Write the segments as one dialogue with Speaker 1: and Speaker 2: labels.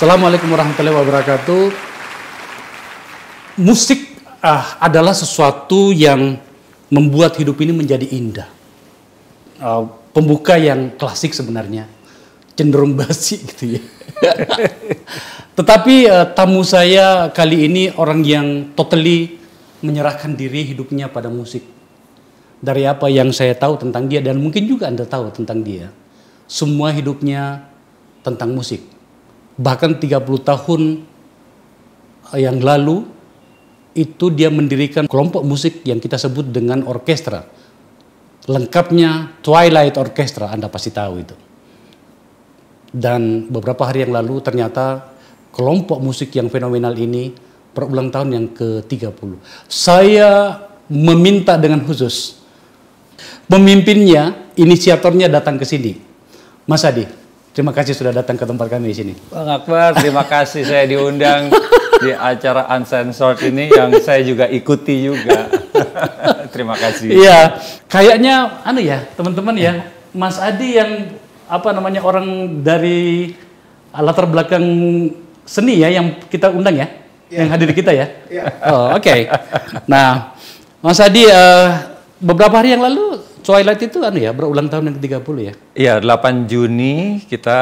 Speaker 1: Assalamualaikum warahmatullahi wabarakatuh. Musik adalah sesuatu yang membuat hidup ini menjadi indah. Pembuka yang klasik sebenarnya, cenderung basi gitu ya. Tetapi tamu saya kali ini orang yang totally menyerahkan diri hidupnya pada musik. Dari apa yang saya tahu tentang dia, dan mungkin juga Anda tahu tentang dia, semua hidupnya tentang musik. Bahkan 30 tahun yang lalu itu dia mendirikan kelompok musik yang kita sebut dengan orkestra. Lengkapnya Twilight Orchestra, Anda pasti tahu itu. Dan beberapa hari yang lalu ternyata kelompok musik yang fenomenal ini berulang tahun yang ke-30. Saya meminta dengan khusus pemimpinnya, inisiatornya datang ke sini. Mas Adi, terima kasih sudah datang ke tempat kami di sini.
Speaker 2: Bang Akbar, terima kasih saya diundang di acara Uncensored ini yang saya juga ikuti juga. Terima kasih.
Speaker 1: Iya, kayaknya teman-teman ya, Mas Adi yang orang dari latar belakang seni ya yang kita undang ya, yang hadir kita ya. Oh, oke. Nah, Mas Adi beberapa hari yang lalu Twilight itu berulang tahun yang ke-30 ya?
Speaker 2: Iya, 8 Juni kita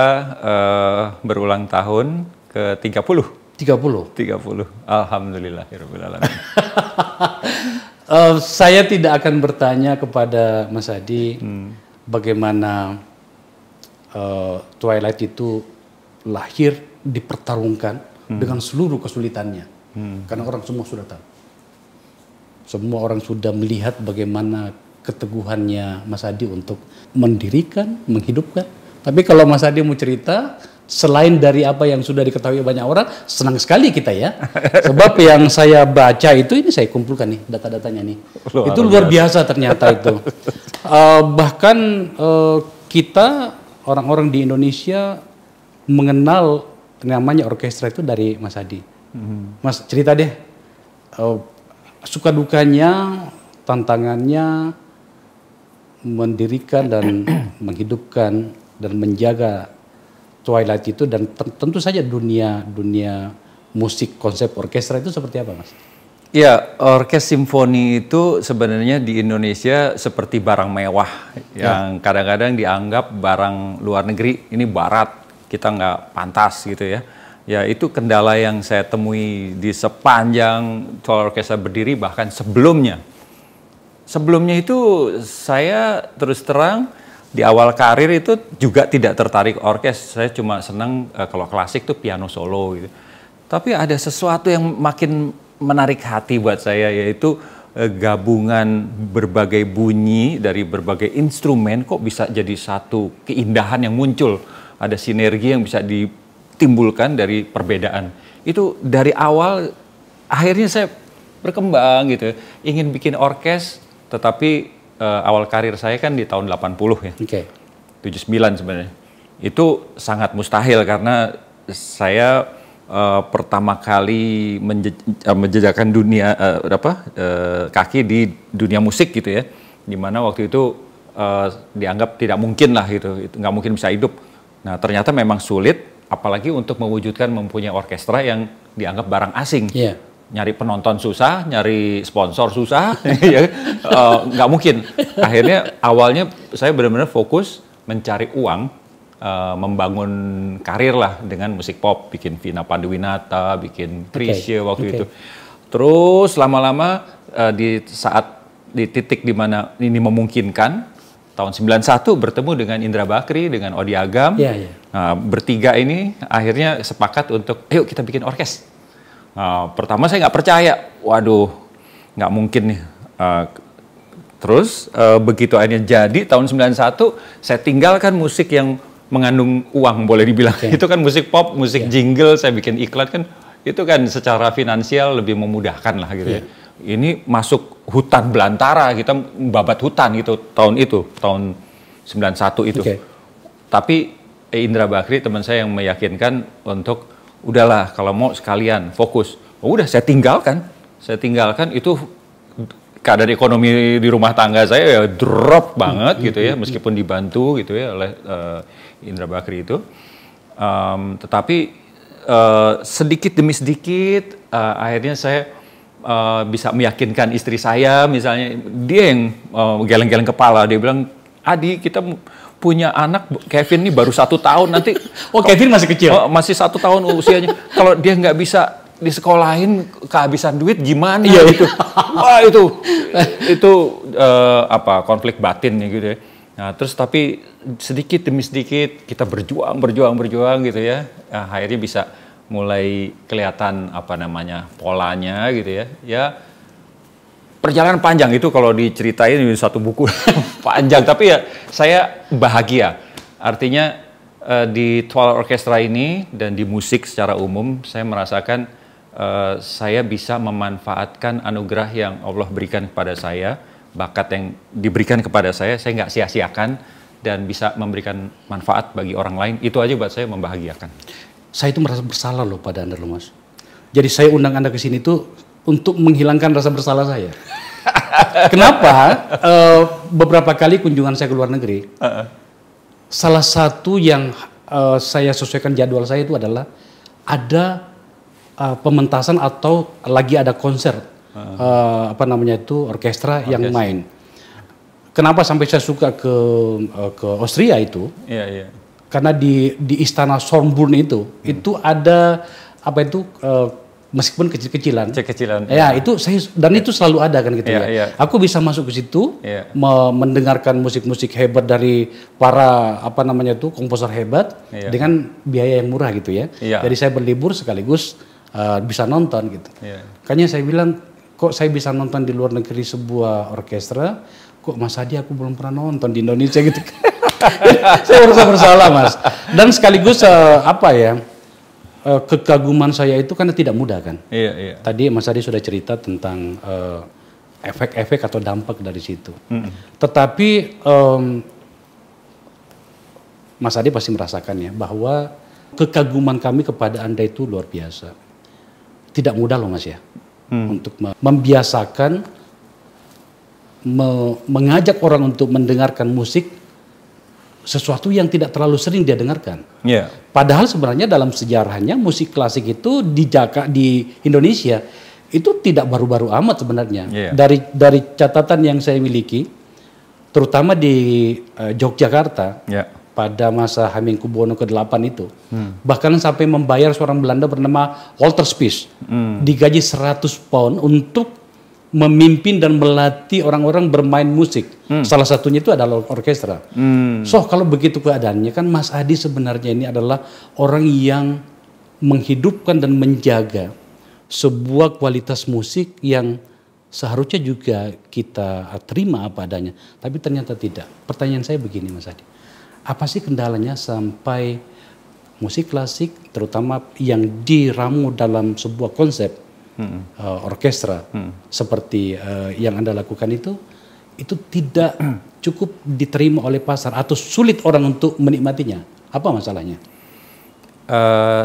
Speaker 2: berulang tahun ke-30. 30. Alhamdulillahirabbil alamin.
Speaker 1: Saya tidak akan bertanya kepada Mas Adi bagaimana Twilight itu lahir, dipertarungkan dengan seluruh kesulitannya. Karena orang semua sudah tahu. Semua orang sudah melihat bagaimana keteguhannya Mas Adi untuk mendirikan, menghidupkan. Tapi kalau Mas Adi mau cerita, selain dari apa yang sudah diketahui banyak orang, senang sekali kita ya. Sebab yang saya baca ini saya kumpulkan nih data-datanya nih. Itu luar biasa ternyata itu. Bahkan kita orang-orang di Indonesia mengenal namanya orkestra itu dari Mas Adi. Mas cerita deh, suka dukanya, tantangannya mendirikan dan menghidupkan dan menjaga Twilight itu, dan tentu saja dunia musik konsep orkestra itu seperti apa, Mas?
Speaker 2: Ya, orkes simfoni itu sebenarnya di Indonesia seperti barang mewah yang kadang-kadang dianggap barang luar negeri, ini barat, kita nggak pantas gitu ya. Ya, itu kendala yang saya temui di sepanjang Twilight Orchestra berdiri, bahkan sebelumnya. Sebelumnya itu saya terus terang di awal karir itu juga tidak tertarik orkes. Saya cuma senang kalau klasik tuh piano solo gitu. Tapi ada sesuatu yang makin menarik hati buat saya, yaitu gabungan berbagai bunyi dari berbagai instrumen kok bisa jadi satu keindahan yang muncul. Ada sinergi yang bisa ditimbulkan dari perbedaan. Itu dari awal akhirnya saya berkembang gitu. Ingin bikin orkes, tetapi awal karir saya kan di tahun 80 ya. 79 sebenarnya. Itu sangat mustahil karena saya pertama kali menjejakkan dunia kaki di dunia musik gitu ya. Dimana waktu itu dianggap tidak mungkin lah gitu, nggak mungkin bisa hidup. Nah, ternyata memang sulit, apalagi untuk mewujudkan mempunyai orkestra yang dianggap barang asing. Nyari penonton susah, nyari sponsor susah, nggak mungkin. Akhirnya awalnya saya benar-benar fokus mencari uang, membangun karir lah dengan musik pop, bikin Vina Panduwinata, bikin Chrisye waktu itu. Terus lama-lama di titik di mana ini memungkinkan, tahun 91 bertemu dengan Indra Bakri, dengan Odi Agam. Nah, bertiga ini akhirnya sepakat untuk, ayo kita bikin orkes. Pertama saya nggak percaya, waduh nggak mungkin nih. Terus begitu akhirnya jadi tahun 91, saya tinggalkan musik yang mengandung uang boleh dibilang. Itu kan musik pop, musik jingle, saya bikin iklan kan, itu kan secara finansial lebih memudahkan lah gitu ya. Ini masuk hutan belantara, kita babat hutan gitu tahun 91 itu. Tapi Indra Bakri teman saya yang meyakinkan untuk udahlah kalau mau sekalian fokus. Udah saya tinggalkan itu keadaan ekonomi di rumah tangga saya ya drop banget gitu ya, meskipun dibantu gitu ya oleh Indra Bakri itu. Tetapi sedikit demi sedikit akhirnya saya bisa meyakinkan istri saya, misalnya dia yang geleng-geleng kepala, dia bilang, Adi, kita punya anak Kevin ini baru 1 tahun nanti.
Speaker 1: Oh, Kevin masih kecil?
Speaker 2: Masih 1 tahun usianya. Kalau dia nggak bisa disekolahin, kehabisan duit gimana?
Speaker 1: Iya,
Speaker 2: gitu. Wah itu konflik batin gitu ya. Nah, terus tapi sedikit demi sedikit kita berjuang gitu ya. Nah, akhirnya bisa mulai kelihatan polanya gitu ya. Ya, perjalanan panjang itu kalau diceritain di satu buku panjang, tapi ya saya bahagia. Artinya di Twala Orkestra ini dan di musik secara umum saya merasakan saya bisa memanfaatkan anugerah yang Allah berikan kepada saya, bakat yang diberikan kepada saya nggak sia-siakan dan bisa memberikan manfaat bagi orang lain. Itu aja buat saya membahagiakan.
Speaker 1: Saya itu merasa bersalah loh pada Anda loh, Mas. Jadi saya undang Anda ke sini tuh untuk menghilangkan rasa bersalah saya. Kenapa? Beberapa kali kunjungan saya ke luar negeri, salah satu yang saya sesuaikan jadwal saya itu adalah ada pementasan atau lagi ada konser orkestra yang main. Kenapa sampai saya suka ke Austria itu? Iya. Karena di istana Schönbrunn itu ada meskipun kecil-kecilan. Ya, itu itu selalu ada kan gitu ya. Aku bisa masuk ke situ, mendengarkan musik-musik hebat dari para komposer hebat dengan biaya yang murah gitu ya. Jadi saya berlibur sekaligus bisa nonton gitu. Makanya saya bilang, kok saya bisa nonton di luar negeri sebuah orkestra, kok Mas Adi aku belum pernah nonton di Indonesia gitu. Saya merasa bersalah, Mas. Dan sekaligus kekaguman saya itu karena tidak mudah kan. Iya. Tadi Mas Adi sudah cerita tentang efek-efek atau dampak dari situ. Tetapi Mas Adi pasti merasakan ya bahwa kekaguman kami kepada Anda itu luar biasa. Tidak mudah loh Mas ya. Untuk membiasakan, mengajak orang untuk mendengarkan musik sesuatu yang tidak terlalu sering dia dengarkan. Padahal sebenarnya dalam sejarahnya musik klasik itu di Indonesia itu tidak baru-baru amat sebenarnya. Dari catatan yang saya miliki, terutama di Yogyakarta pada masa Hamengkubuwono ke-8 itu, bahkan sampai membayar seorang Belanda bernama Walter Spies digaji 100 pound untuk memimpin dan melatih orang-orang bermain musik. Salah satunya itu adalah orkestra. So kalau begitu keadaannya kan Mas Adi sebenarnya ini adalah orang yang menghidupkan dan menjaga sebuah kualitas musik yang seharusnya juga kita terima apa adanya. Tapi ternyata tidak. Pertanyaan saya begini Mas Adi. Apa sih kendalanya sampai musik klasik terutama yang diramu dalam sebuah konsep orkestra seperti yang Anda lakukan itu tidak cukup diterima oleh pasar atau sulit orang untuk menikmatinya? Apa masalahnya?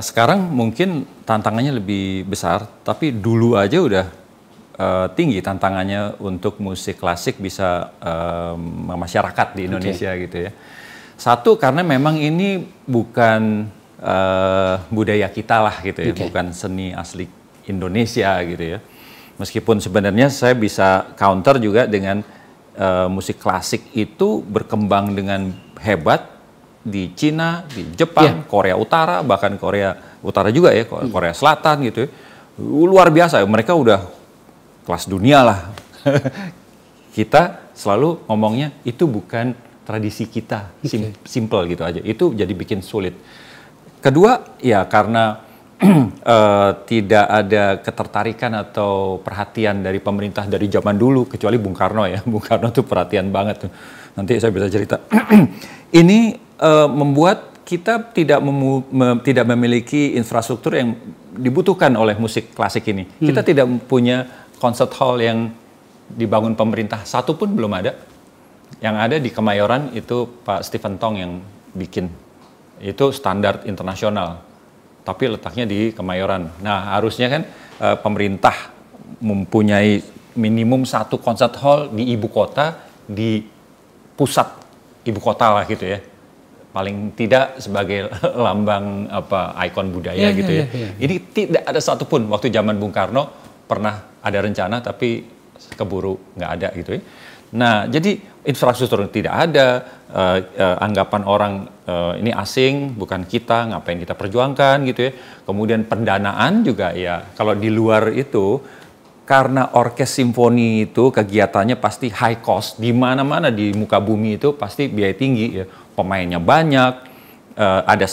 Speaker 2: Sekarang mungkin tantangannya lebih besar, tapi dulu aja udah tinggi tantangannya untuk musik klasik bisa masyarakat di Indonesia gitu ya. Satu karena memang ini bukan budaya kita lah gitu ya, bukan seni asli Indonesia gitu ya. Meskipun sebenarnya saya bisa counter juga dengan musik klasik itu berkembang dengan hebat di Cina, di Jepang, Korea Utara, bahkan Korea Utara juga ya, Korea Selatan gitu ya. Luar biasa, mereka udah kelas dunia lah. Kita selalu ngomongnya itu bukan tradisi kita, simple gitu aja. Itu jadi bikin sulit. Kedua, ya karena tidak ada ketertarikan atau perhatian dari pemerintah dari zaman dulu, kecuali Bung Karno ya. Bung Karno tuh perhatian banget tuh. Nanti saya bisa cerita. Ini membuat kita tidak memiliki infrastruktur yang dibutuhkan oleh musik klasik ini. Kita tidak punya concert hall yang dibangun pemerintah, satu pun belum ada. Yang ada di Kemayoran itu Pak Stephen Tong yang bikin. Itu standar internasional, tapi letaknya di Kemayoran. Nah, harusnya kan pemerintah mempunyai minimum satu concert hall di ibu kota, di pusat ibu kota lah gitu ya. paling tidak sebagai lambang ikon budaya gitu ya. Ini tidak ada satupun waktu zaman Bung Karno pernah ada rencana tapi keburu nggak ada gitu ya. Nah, jadi infrastruktur tidak ada, anggapan orang ini asing, bukan kita, ngapain kita perjuangkan gitu ya. Kemudian pendanaan juga ya, kalau di luar itu, karena orkes simfoni itu kegiatannya pasti high cost, di mana-mana di muka bumi itu pasti biaya tinggi ya. Pemainnya banyak, ada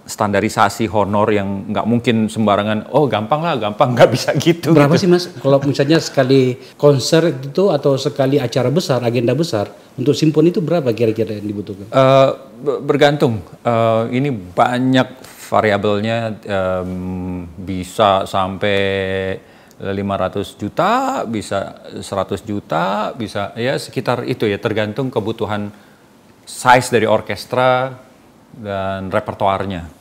Speaker 2: standarisasi honor yang nggak mungkin sembarangan, oh gampang lah, gampang, nggak bisa gitu.
Speaker 1: Berapa
Speaker 2: gitu.
Speaker 1: sih Mas, kalau misalnya sekali konser itu atau sekali acara besar, agenda besar, untuk simfoni itu berapa kira-kira yang dibutuhkan?
Speaker 2: Bergantung, ini banyak variabelnya, bisa sampai 500 juta, bisa 100 juta, bisa ya sekitar itu ya, tergantung kebutuhan size dari orkestra, dan repertoarnya.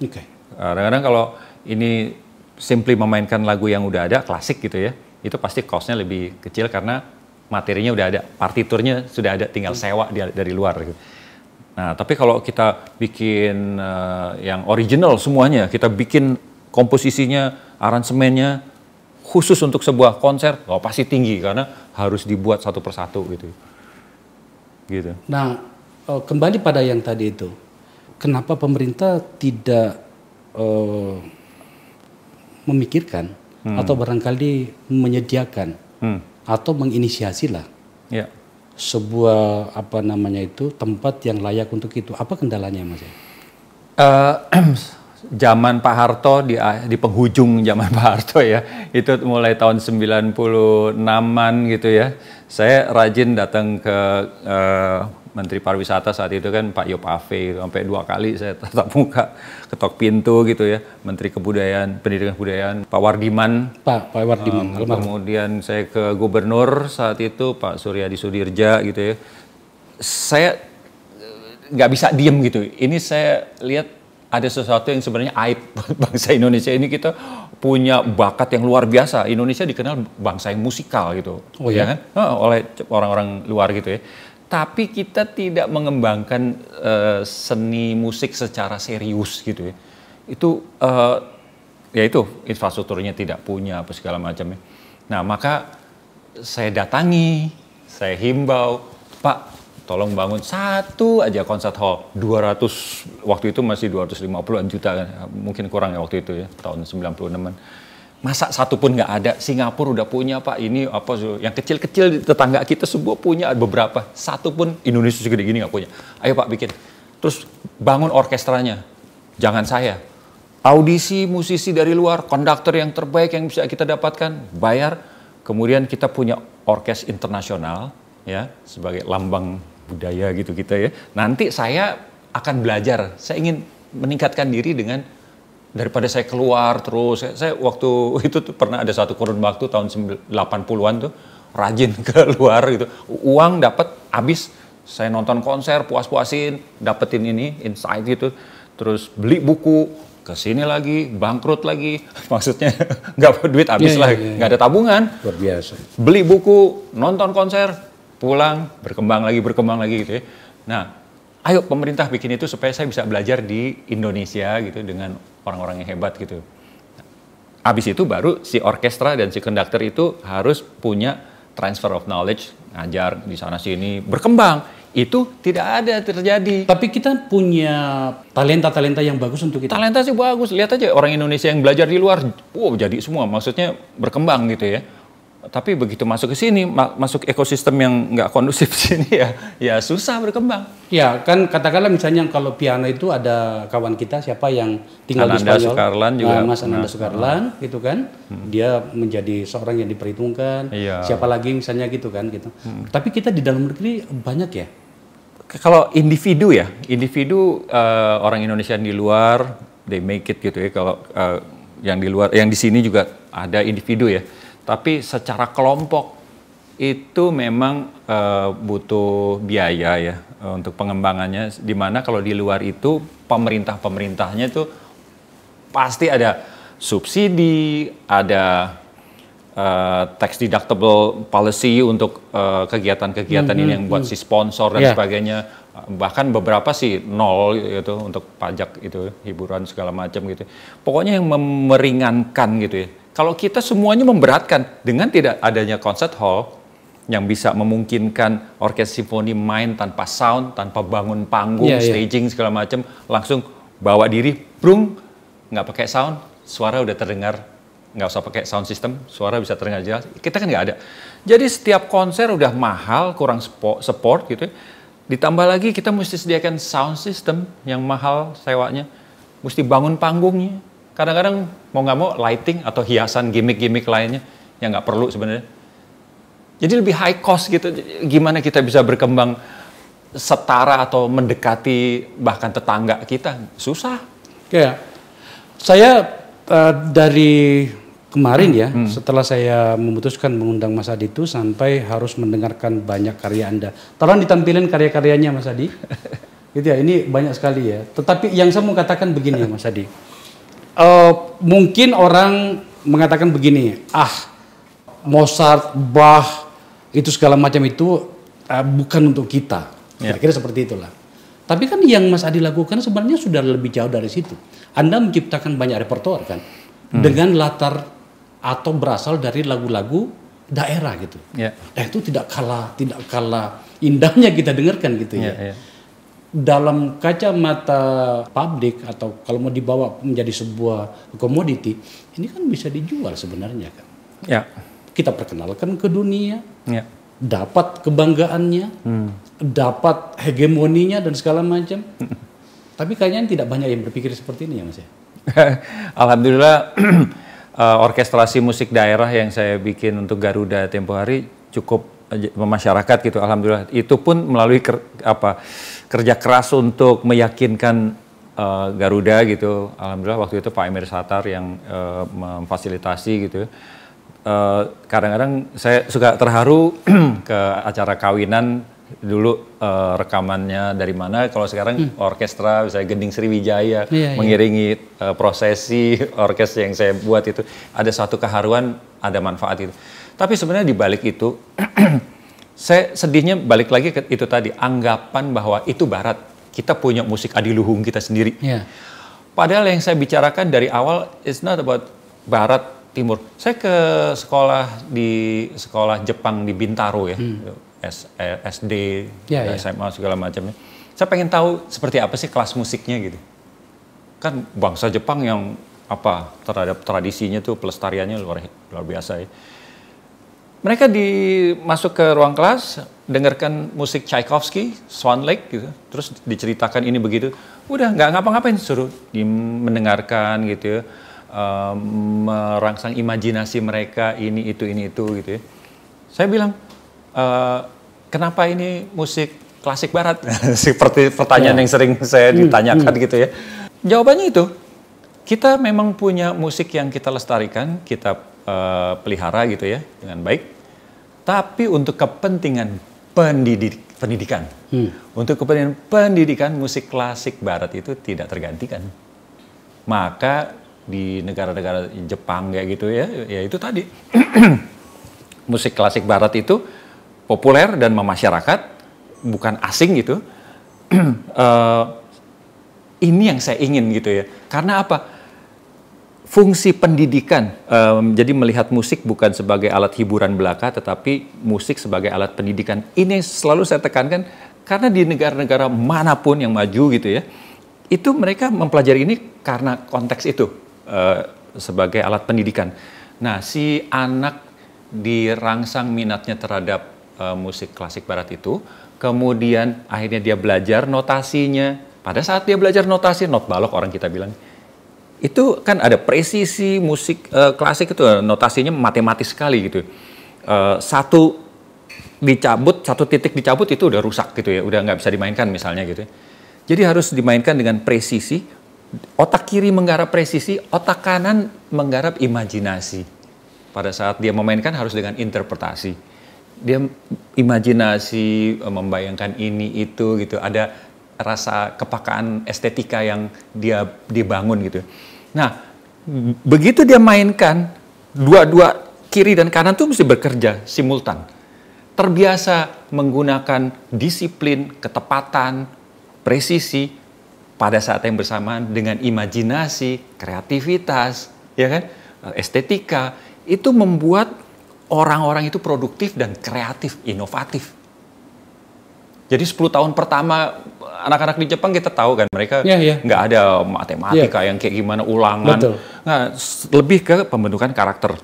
Speaker 2: Kadang-kadang kalau ini simply memainkan lagu yang udah ada, klasik gitu ya, itu pasti cost-nya lebih kecil karena materinya udah ada, partiturnya sudah ada, tinggal sewa dari luar gitu. Nah, tapi kalau kita bikin yang original semuanya, kita bikin komposisinya, aransemennya, khusus untuk sebuah konser, pasti tinggi karena harus dibuat satu persatu gitu.
Speaker 1: Nah, kembali pada yang tadi itu, kenapa pemerintah tidak memikirkan atau barangkali menyediakan atau menginisiasi lah sebuah tempat yang layak untuk itu? Apa kendalanya, Mas?
Speaker 2: Zaman Pak Harto, di penghujung zaman Pak Harto ya, itu mulai tahun 96-an gitu ya, saya rajin datang ke Menteri Pariwisata saat itu kan Pak Yop Ave, sampai 2 kali saya tatap muka, ketok pintu gitu ya. Menteri Kebudayaan, Pendidikan Kebudayaan, Pak Wardiman.
Speaker 1: Pak Wardiman.
Speaker 2: Kemudian saya ke Gubernur saat itu, Pak Suryadi Sudirja gitu ya. Saya nggak bisa diem gitu. Ini saya lihat ada sesuatu yang sebenarnya aib bangsa Indonesia ini, kita punya bakat yang luar biasa. Indonesia dikenal bangsa yang musikal gitu.
Speaker 1: Oh ya?
Speaker 2: Kan? Oleh orang-orang luar gitu ya. Tapi kita tidak mengembangkan seni musik secara serius gitu ya. Itu ya itu infrastrukturnya tidak punya apa segala macamnya. Nah, maka saya datangi, saya himbau, Pak, tolong bangun satu aja concert hall. 200, waktu itu masih 250-an juta kan. Mungkin kurang ya waktu itu ya, tahun 96-an. Masa satu pun nggak ada? Singapura udah punya, Pak. Ini apa, yang kecil-kecil tetangga kita semua punya, beberapa. Satu pun Indonesia segede gini nggak punya. Ayo Pak bikin. Terus bangun orkestranya. Jangan saya. Audisi musisi dari luar, konduktor yang terbaik yang bisa kita dapatkan, bayar. Kemudian kita punya orkes internasional, ya, sebagai lambang budaya gitu kita ya. Nanti saya akan belajar. Saya ingin meningkatkan diri dengan, daripada saya keluar terus, saya waktu itu tuh pernah ada satu kurun waktu tahun 80-an tuh rajin keluar gitu. Uang dapat habis, saya nonton konser, puas-puasin, dapetin ini, insight gitu. Terus beli buku, kesini lagi, bangkrut lagi. Maksudnya nggak duit habis lah, nggak ada tabungan.
Speaker 1: Luar biasa.
Speaker 2: Beli buku, nonton konser, pulang, berkembang lagi gitu ya. Nah, ayo pemerintah bikin itu supaya saya bisa belajar di Indonesia gitu dengan orang-orang yang hebat gitu. Habis itu baru si orkestra dan si konduktor itu harus punya transfer of knowledge, ngajar di sana sini, berkembang. Itu tidak ada terjadi.
Speaker 1: Tapi kita punya talenta-talenta yang bagus untuk kita.
Speaker 2: Talenta sih bagus. Lihat aja orang Indonesia yang belajar di luar, wow jadi semua. Maksudnya berkembang gitu ya. Tapi begitu masuk ke sini, masuk ekosistem yang nggak kondusif sini ya susah berkembang.
Speaker 1: Ya kan, katakanlah misalnya kalau piano itu ada kawan kita siapa yang tinggal
Speaker 2: Ananda
Speaker 1: di Spanyol,
Speaker 2: Sukarlan juga.
Speaker 1: Mas Ananda Sukarlan gitu kan, dia menjadi seorang yang diperhitungkan.
Speaker 2: Iya.
Speaker 1: Siapa lagi misalnya gitu kan gitu. Tapi kita di dalam negeri banyak ya.
Speaker 2: Kalau individu orang Indonesia yang di luar, they make it gitu ya. Kalau yang di luar, yang di sini juga ada individu ya. Tapi secara kelompok itu memang butuh biaya ya untuk pengembangannya. Dimana kalau di luar itu pemerintahnya itu pasti ada subsidi, ada tax deductible policy untuk kegiatan-kegiatan ini yang buat si sponsor dan sebagainya. Bahkan beberapa sih nol gitu untuk pajak itu, hiburan segala macam gitu. Pokoknya yang meringankan gitu ya. Kalau kita semuanya memberatkan dengan tidak adanya concert hall yang bisa memungkinkan orkes simfoni main tanpa sound, tanpa bangun panggung, staging segala macam, langsung bawa diri, brung, nggak pakai sound, suara udah terdengar, nggak usah pakai sound system, suara bisa terdengar jelas. Kita kan nggak ada. Jadi setiap konser udah mahal, kurang support gitu. Ditambah lagi kita mesti sediakan sound system yang mahal sewanya, mesti bangun panggungnya. Kadang-kadang mau nggak mau lighting atau hiasan gimmick-gimmick lainnya yang nggak perlu sebenarnya. Jadi lebih high cost gitu. Gimana kita bisa berkembang setara atau mendekati bahkan tetangga kita? Susah.
Speaker 1: Ya, saya dari kemarin ya, setelah saya memutuskan mengundang Mas Adi itu sampai harus mendengarkan banyak karya Anda. Tolong ditampilin karya-karyanya Mas Adi. Gitu ya, ini banyak sekali ya. Tetapi yang saya mau katakan begini ya Mas Adi. Mungkin orang mengatakan begini, Mozart, Bach, itu segala macam itu bukan untuk kita. Kira-kira seperti itulah. Tapi kan yang Mas Adi lakukan sebenarnya sudah lebih jauh dari situ. Anda menciptakan banyak repertoar kan. Dengan latar atau berasal dari lagu-lagu daerah gitu. Dan itu tidak kalah indahnya kita dengarkan gitu ya. Dalam kacamata publik atau kalau mau dibawa menjadi sebuah komoditi, ini kan bisa dijual sebenarnya kan. Kita perkenalkan ke dunia, dapat kebanggaannya, dapat hegemoninya dan segala macam. Tapi kayaknya tidak banyak yang berpikir seperti ini ya Mas ya.
Speaker 2: Alhamdulillah orkestrasi musik daerah yang saya bikin untuk Garuda tempo hari cukup memasyarakat gitu. Alhamdulillah itu pun melalui kerja keras untuk meyakinkan Garuda gitu. Alhamdulillah waktu itu Pak Emir Satar yang memfasilitasi gitu. Kadang-kadang saya suka terharu ke acara kawinan dulu rekamannya dari mana. Kalau sekarang orkestra misalnya Gending Sriwijaya mengiringi prosesi orkes yang saya buat itu ada satu keharuan, ada manfaat itu. Tapi sebenarnya di balik itu saya sedihnya balik lagi ke itu tadi, anggapan bahwa itu barat, kita punya musik adiluhung kita sendiri. Padahal yang saya bicarakan dari awal it's not about barat timur. Saya ke sekolah Jepang di Bintaro ya. SD, SMA segala macamnya. Saya pengen tahu seperti apa sih kelas musiknya gitu. Kan bangsa Jepang yang terhadap tradisinya tuh pelestariannya luar biasa ya. Mereka masuk ke ruang kelas, dengarkan musik Tchaikovsky, Swan Lake gitu, terus diceritakan ini begitu. Udah nggak ngapa-ngapain, suruh mendengarkan gitu ya. Merangsang imajinasi mereka ini itu gitu ya. Saya bilang kenapa ini musik klasik barat? Seperti pertanyaan yang sering saya ditanyakan gitu ya. Jawabannya itu, kita memang punya musik yang kita lestarikan, kita pelihara gitu ya dengan baik. Tapi untuk kepentingan pendidikan, untuk kepentingan pendidikan musik klasik barat itu tidak tergantikan. Maka di negara-negara Jepang kayak gitu ya itu tadi musik klasik barat itu populer dan memasyarakat, bukan asing gitu. Ini yang saya ingin gitu ya. Karena apa? Fungsi pendidikan, jadi melihat musik bukan sebagai alat hiburan belaka, tetapi musik sebagai alat pendidikan. Ini selalu saya tekankan, karena di negara-negara manapun yang maju gitu ya, itu mereka mempelajari ini karena konteks itu, sebagai alat pendidikan. Nah, si anak dirangsang minatnya terhadap musik klasik barat itu, kemudian akhirnya dia belajar notasinya. Pada saat dia belajar notasi, not balok orang kita bilang, itu kan ada presisi musik klasik itu notasinya matematis sekali gitu. Satu titik dicabut itu udah rusak gitu ya, udah nggak bisa dimainkan misalnya gitu. Jadi harus dimainkan dengan presisi. Otak kiri menggarap presisi, otak kanan menggarap imajinasi. Pada saat dia memainkan harus dengan interpretasi. Dia imajinasi, membayangkan ini itu gitu, ada rasa kepakaan estetika yang dia dibangun gitu. Nah, begitu dia mainkan dua-dua kiri dan kanan tuh mesti bekerja simultan. Terbiasa menggunakan disiplin, ketepatan, presisi pada saat yang bersamaan dengan imajinasi, kreativitas, ya kan, estetika, itu membuat orang-orang itu produktif dan kreatif, inovatif. Jadi 10 tahun pertama anak-anak di Jepang kita tahu kan mereka nggak ada matematika yang kayak gimana ulangan.
Speaker 1: Betul.
Speaker 2: Nah, lebih ke pembentukan karakter.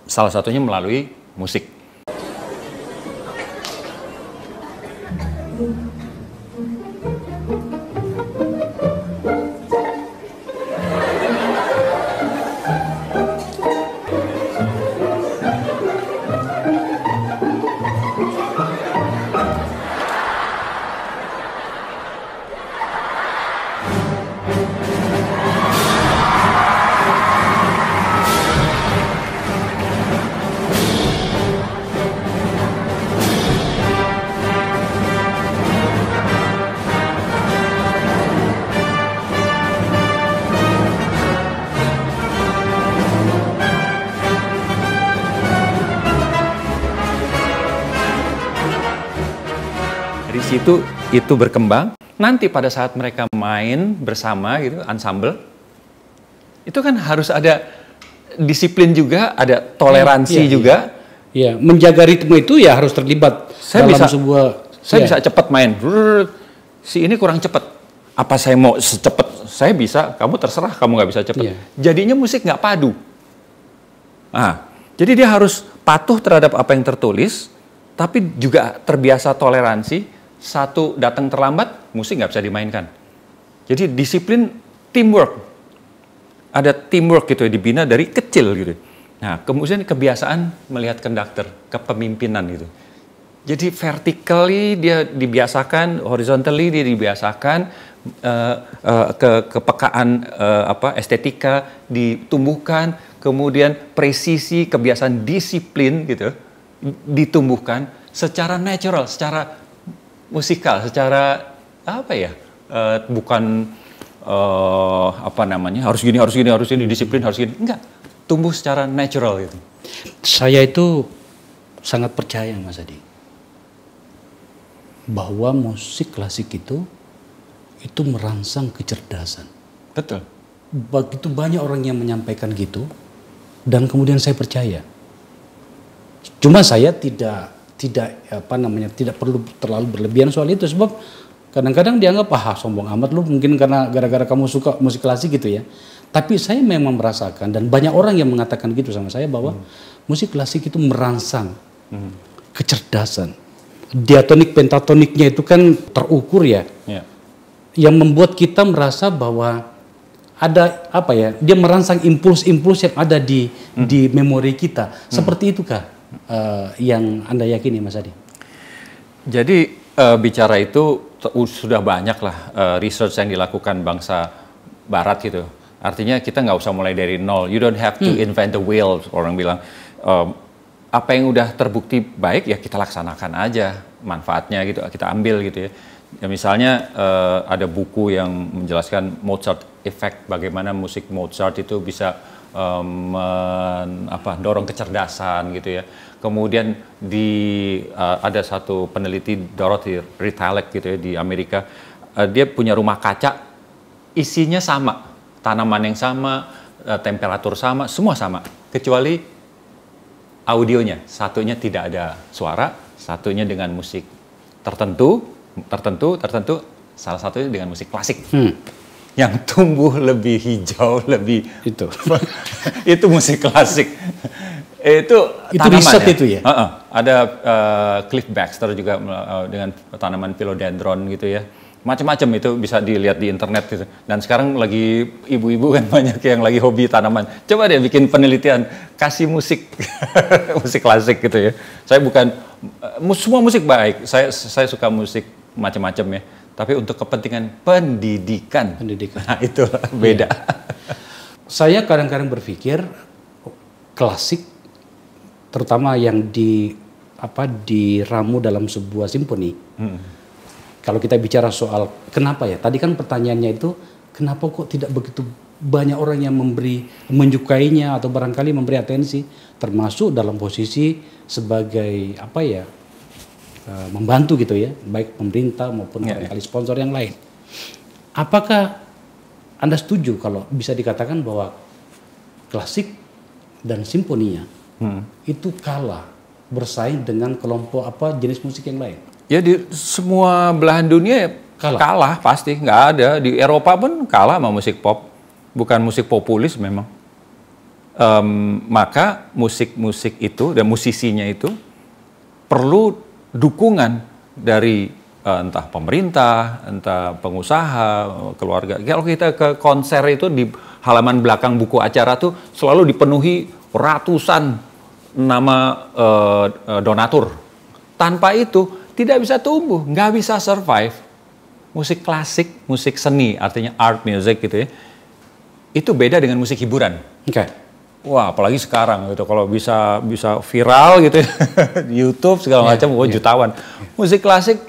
Speaker 2: Salah satunya melalui musik. Dari situ itu berkembang. Nanti pada saat mereka main bersama gitu, ensemble, itu kan harus ada disiplin juga, ada toleransi juga.
Speaker 1: Iya, menjaga ritme itu ya harus terlibat dalam sebuah.
Speaker 2: Saya bisa cepat main. Si ini kurang cepat. Apa saya mau secepat? Saya bisa. Kamu terserah. Kamu nggak bisa cepat. Jadinya musik nggak padu. Nah, jadi dia harus patuh terhadap apa yang tertulis, tapi juga terbiasa toleransi. Satu datang terlambat, musik nggak bisa dimainkan. Jadi disiplin teamwork. Ada teamwork gitu, dibina dari kecil gitu. Nah, kemudian kebiasaan melihat konduktor, kepemimpinan gitu. Jadi vertically dia dibiasakan, horizontally dia dibiasakan, kepekaan estetika ditumbuhkan, kemudian presisi, kebiasaan disiplin gitu ditumbuhkan secara natural, secara musikal, secara bukan harus gini, disiplin harus gini, enggak, tumbuh secara natural gitu.
Speaker 1: Saya itu sangat percaya Mas Adi bahwa musik klasik itu merangsang kecerdasan.
Speaker 2: Betul.
Speaker 1: Begitu banyak orang yang menyampaikan gitu dan kemudian saya percaya. Cuma saya tidak perlu terlalu berlebihan soal itu sebab kadang-kadang dianggap sombong amat lu mungkin karena gara-gara kamu suka musik klasik gitu ya. Tapi saya memang merasakan dan banyak orang yang mengatakan gitu sama saya bahwa musik klasik itu merangsang kecerdasan. Diatonik pentatoniknya itu kan terukur ya. Yang membuat kita merasa bahwa ada dia merangsang impuls-impuls yang ada di memori kita. Seperti itu kah? Yang Anda yakini Mas Adi?
Speaker 2: Jadi bicara itu sudah banyak lah research yang dilakukan bangsa Barat gitu. Artinya kita nggak usah mulai dari nol. You don't have to invent the wheel. Orang bilang apa yang udah terbukti baik ya kita laksanakan aja manfaatnya gitu. Kita ambil gitu ya. Ya misalnya ada buku yang menjelaskan Mozart Effect, bagaimana musik Mozart itu bisa dorong kecerdasan gitu ya. Kemudian ada satu peneliti Dorothy Ritalik gitu ya di Amerika, dia punya rumah kaca, isinya sama, tanaman yang sama, temperatur sama, semua sama, kecuali audionya. Satunya tidak ada suara, satunya dengan musik tertentu, salah satunya dengan musik klasik. Yang tumbuh lebih hijau, lebih itu musik klasik. Itu tanaman
Speaker 1: riset
Speaker 2: ya.
Speaker 1: Itu ya.
Speaker 2: Ada Cliff Baxter juga dengan tanaman philodendron gitu ya. Macam-macam itu bisa dilihat di internet gitu. Dan sekarang lagi ibu-ibu kan banyak yang lagi hobi tanaman. Coba deh bikin penelitian, kasih musik musik klasik gitu ya. Saya bukan semua musik baik. Saya suka musik macam-macam ya. Tapi untuk kepentingan pendidikan. Nah, itu beda.
Speaker 1: Iya. Saya kadang-kadang berpikir klasik, terutama yang diramu dalam sebuah simfoni. Kalau kita bicara soal kenapa ya, tadi kan pertanyaannya itu kenapa kok tidak begitu banyak orang yang menyukainya atau barangkali memberi atensi, termasuk dalam posisi sebagai membantu gitu ya, baik pemerintah maupun barangkali sponsor yang lain. Apakah Anda setuju kalau bisa dikatakan bahwa klasik dan simfoninya itu kalah bersaing dengan kelompok jenis musik yang lain?
Speaker 2: Ya di semua belahan dunia kalah pasti, nggak ada. Di Eropa pun kalah sama musik pop, bukan musik populis memang. Maka musik-musik itu dan musisinya itu perlu dukungan dari entah pemerintah, entah pengusaha, keluarga. Kalau kita ke konser itu di halaman belakang buku acara tuh selalu dipenuhi ratusan nama donatur. Tanpa itu tidak bisa tumbuh, nggak bisa survive. Musik klasik, musik seni, artinya art music gitu ya, itu beda dengan musik hiburan.
Speaker 1: Oke.
Speaker 2: Wah, apalagi sekarang gitu, kalau bisa viral gitu ya, di YouTube segala macam, jutawan. Musik klasik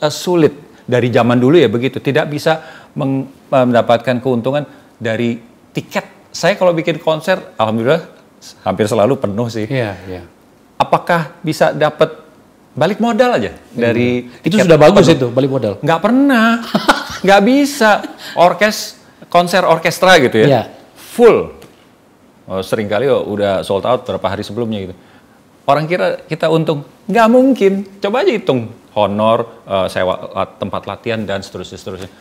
Speaker 2: sulit dari zaman dulu ya begitu, tidak bisa mendapatkan keuntungan dari tiket. Saya kalau bikin konser, alhamdulillah hampir selalu penuh sih. Apakah bisa dapat balik modal aja dari
Speaker 1: itu sudah bagus penuh. Itu balik modal?
Speaker 2: Nggak pernah, nggak bisa. Konser orkestra gitu ya, full. Seringkali udah sold out berapa hari sebelumnya gitu. Orang kira kita untung, nggak mungkin. Coba aja hitung honor, sewa tempat latihan dan seterusnya.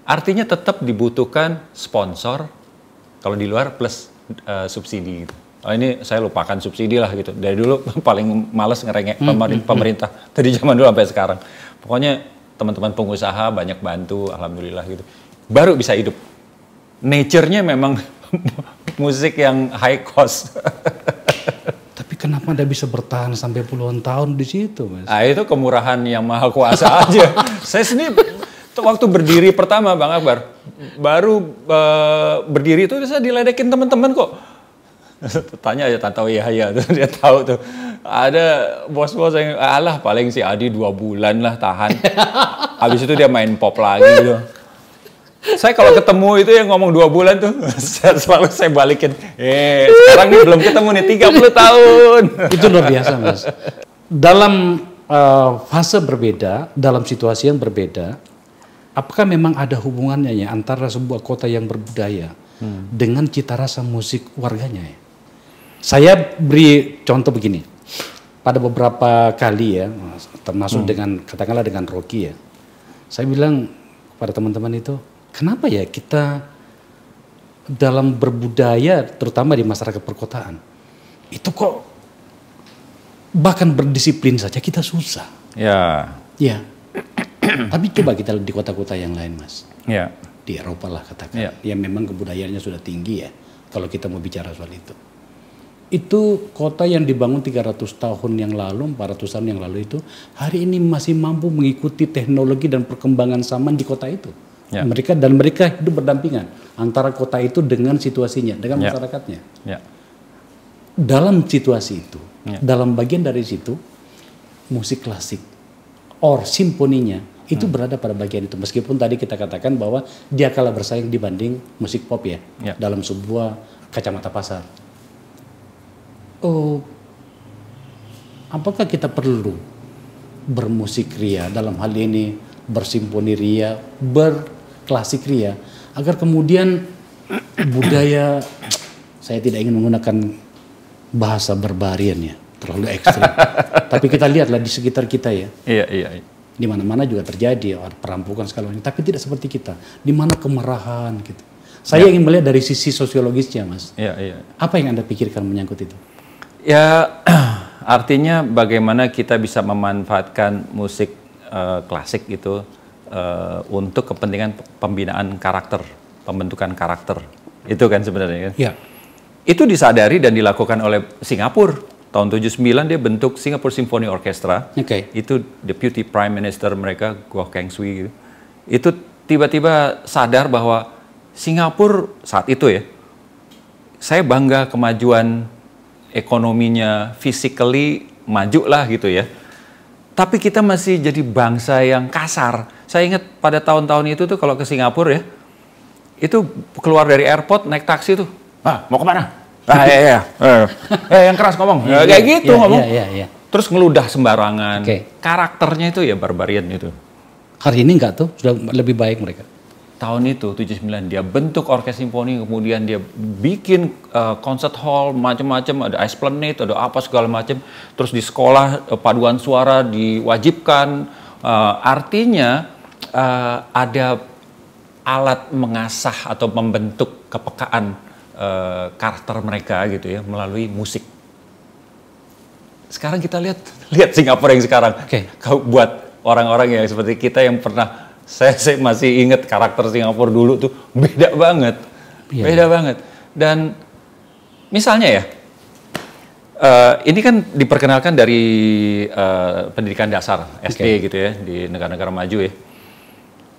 Speaker 2: Artinya tetap dibutuhkan sponsor kalau di luar plus subsidi. Gitu. Ini saya lupakan subsidi lah gitu. Dari dulu paling males ngerengek pemerintah. Dari zaman dulu sampai sekarang. Pokoknya teman-teman pengusaha banyak bantu, alhamdulillah gitu. Baru bisa hidup. Nature-nya memang musik yang high cost.
Speaker 1: Tapi kenapa Anda bisa bertahan sampai puluhan tahun di situ, Mas?
Speaker 2: Itu kemurahan yang maha kuasa aja. Saya sendiri waktu berdiri pertama, Bang Akbar, baru berdiri itu saya diledekin teman-teman kok. Tanya aja Tanto Yahya tuh, dia tahu tuh. Ada bos-bos yang paling si Adi 2 bulan lah tahan. Habis itu dia main pop lagi gitu. Saya kalau ketemu itu yang ngomong 2 bulan tuh, selalu saya balikin. Sekarang nih belum ketemu nih 30 tahun.
Speaker 1: Itu luar biasa, Mas. Dalam fase berbeda, dalam situasi yang berbeda, apakah memang ada hubungannya ya antara sebuah kota yang berbudaya dengan cita rasa musik warganya ya? Saya beri contoh begini. Pada beberapa kali ya, termasuk dengan katakanlah dengan Rocky ya, saya bilang pada teman-teman itu, kenapa ya kita dalam berbudaya, terutama di masyarakat perkotaan, itu kok bahkan berdisiplin saja kita susah. Ya. Tapi coba kita lihat di kota-kota yang lain, Mas. Di Eropa lah katakan, yang memang kebudayaannya sudah tinggi ya. Kalau kita mau bicara soal itu kota yang dibangun 300 tahun yang lalu, 400 tahun yang lalu itu, hari ini masih mampu mengikuti teknologi dan perkembangan zaman di kota itu. Mereka hidup berdampingan antara kota itu dengan situasinya, dengan masyarakatnya. Dalam situasi itu, dalam bagian dari situ, musik klasik or simfoninya itu berada pada bagian itu. Meskipun tadi kita katakan bahwa dia kalah bersaing dibanding musik pop ya, dalam sebuah kacamata pasar. Apakah kita perlu bermusik ria, dalam hal ini bersimfoni ria, berklasik ria, agar kemudian budaya, saya tidak ingin menggunakan bahasa barbarian ya, terlalu ekstrim. Tapi kita lihatlah di sekitar kita ya. Di mana-mana juga terjadi perampokan segala macam, tapi tidak seperti kita. Di mana kemarahan gitu. Saya ingin melihat dari sisi sosiologisnya, Mas. Apa yang Anda pikirkan menyangkut itu?
Speaker 2: Ya, artinya bagaimana kita bisa memanfaatkan musik klasik itu untuk kepentingan pembinaan karakter, pembentukan karakter. Itu kan sebenarnya kan? Itu disadari dan dilakukan oleh Singapura. Tahun 79 dia bentuk Singapore Symphony Orchestra. Itu Deputy Prime Minister mereka, Goh Keng Swee gitu. Itu tiba-tiba sadar bahwa Singapura saat itu ya, saya bangga kemajuan ekonominya, physically maju lah gitu ya. Tapi kita masih jadi bangsa yang kasar. Saya ingat pada tahun-tahun itu tuh kalau ke Singapura ya, itu keluar dari airport naik taksi tuh, mau kemana? Ya, yang keras ngomong, kayak gitu ngomong. Terus ngeludah sembarangan. Karakternya itu ya barbarian itu.
Speaker 1: Hari ini enggak tuh, sudah lebih baik mereka.
Speaker 2: Tahun itu 79 dia bentuk orkes simfoni, kemudian dia bikin concert hall macam-macam, ada Esplanade, ada apa segala macam. Terus di sekolah paduan suara diwajibkan. Artinya ada alat mengasah atau membentuk kepekaan karakter mereka gitu ya melalui musik. Sekarang kita lihat Singapura yang sekarang. Kalau buat orang-orang yang seperti kita yang pernah, saya masih ingat karakter Singapura dulu tuh beda banget, beda banget. Dan misalnya ya, ini kan diperkenalkan dari pendidikan dasar SD gitu ya di negara-negara maju ya.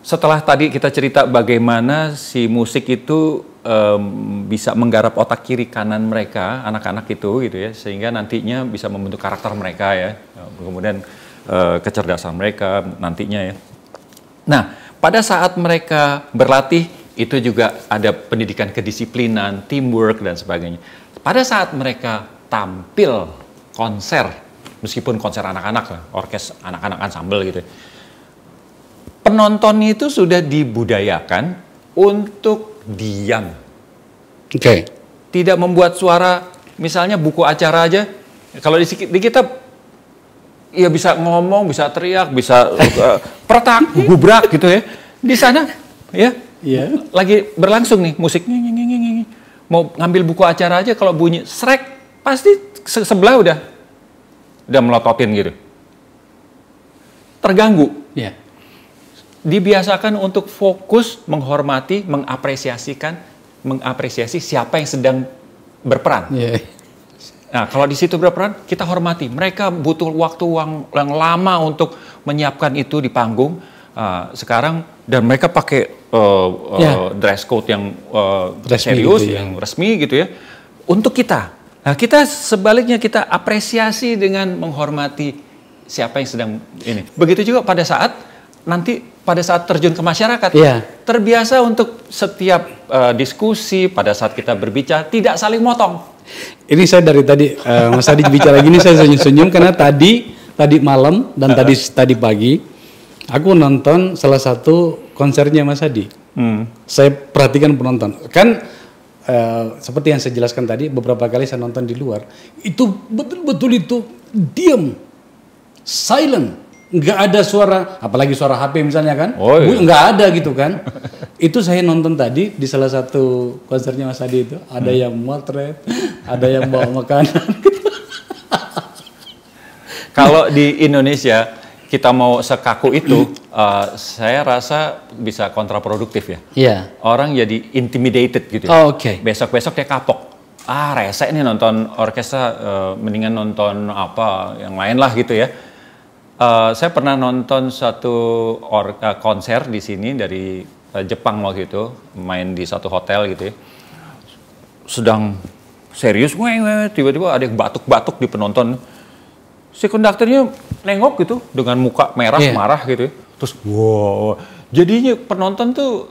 Speaker 2: Setelah tadi kita cerita bagaimana si musik itu bisa menggarap otak kiri kanan mereka, anak-anak itu gitu ya, sehingga nantinya bisa membentuk karakter mereka ya, kemudian kecerdasan mereka nantinya ya. Nah, pada saat mereka berlatih, itu juga ada pendidikan kedisiplinan, teamwork, dan sebagainya. Pada saat mereka tampil konser, meskipun konser anak-anak, orkes anak-anak ensemble gitu, penonton itu sudah dibudayakan untuk diam. Tidak membuat suara, misalnya buku acara aja, kalau di kita, ya bisa ngomong, bisa teriak, bisa pertak, gubrak gitu ya. Di sana ya, lagi berlangsung nih musik, mau ngambil buku acara aja kalau bunyi srek, pasti sebelah udah melototin gitu. Terganggu. Dibiasakan untuk fokus, menghormati, mengapresiasi siapa yang sedang berperan. Nah, kalau di situ berperan, kita hormati. Mereka butuh waktu yang lama untuk menyiapkan itu di panggung. Sekarang, dan mereka pakai dress code yang serius, gitu, yang resmi gitu ya. Untuk kita. Nah, kita sebaliknya kita apresiasi dengan menghormati siapa yang sedang ini. Begitu juga pada saat terjun ke masyarakat, terbiasa untuk setiap diskusi, pada saat kita berbicara, tidak saling motong.
Speaker 1: Ini saya dari tadi Mas Adi bicara gini saya senyum-senyum karena tadi malam dan tadi pagi aku nonton salah satu konsernya Mas Adi. Saya perhatikan penonton. Kan seperti yang saya jelaskan tadi, beberapa kali saya nonton di luar, itu betul-betul itu diam, silent. Nggak ada suara, apalagi suara HP misalnya kan, nggak ada gitu kan. Itu saya nonton tadi di salah satu konsernya Mas Adi itu, ada yang motret, ada yang bawa makanan.
Speaker 2: Kalau di Indonesia kita mau sekaku itu, saya rasa bisa kontraproduktif ya. Orang jadi intimidated gitu. Besok-besok dia kapok. Rese nih nonton orkestra, mendingan nonton apa yang lain lah gitu ya. Saya pernah nonton satu konser di sini dari Jepang waktu itu, main di satu hotel gitu ya. Sedang serius, tiba-tiba ada yang batuk-batuk di penonton. Si konduktornya nengok gitu dengan muka merah marah gitu ya. Terus jadinya penonton tuh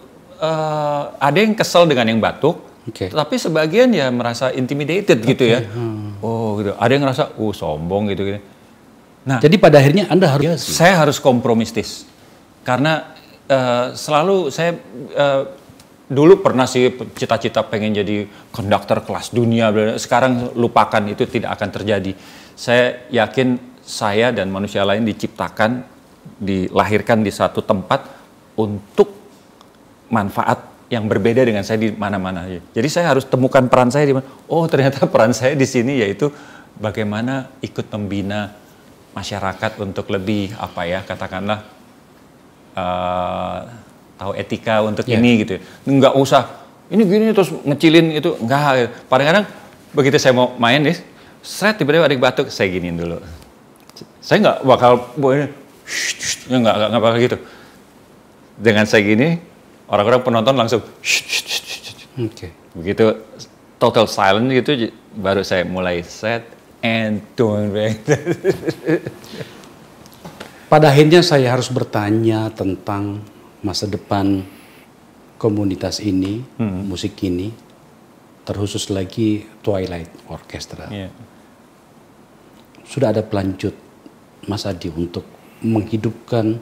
Speaker 2: ada yang kesel dengan yang batuk, tapi sebagian ya merasa intimidated gitu ya. Gitu. Ada yang ngerasa sombong gitu. Nah,
Speaker 1: jadi pada akhirnya
Speaker 2: saya harus kompromistis karena selalu saya dulu pernah sih cita-cita pengen jadi konduktor kelas dunia, sekarang lupakan, itu tidak akan terjadi. Saya yakin saya dan manusia lain diciptakan, dilahirkan di satu tempat untuk manfaat yang berbeda dengan saya di mana-mana. Jadi saya harus temukan peran saya di mana. Ternyata peran saya di sini yaitu bagaimana ikut membina masyarakat untuk lebih katakanlah tahu etika untuk ini gitu. Nggak usah ini gini terus ngecilin itu, enggak. Kadang-kadang begitu saya mau main nih, tiba-tiba ada batuk, saya giniin dulu. Saya nggak bakal nggak bakal gitu. Dengan saya gini, orang-orang penonton langsung begitu total silent gitu, baru saya mulai and don't break.
Speaker 1: Pada akhirnya saya harus bertanya tentang masa depan komunitas ini, musik ini, terkhusus lagi Twilight Orchestra.
Speaker 2: Yeah.
Speaker 1: Sudah ada pelanjut Mas Adi untuk menghidupkan,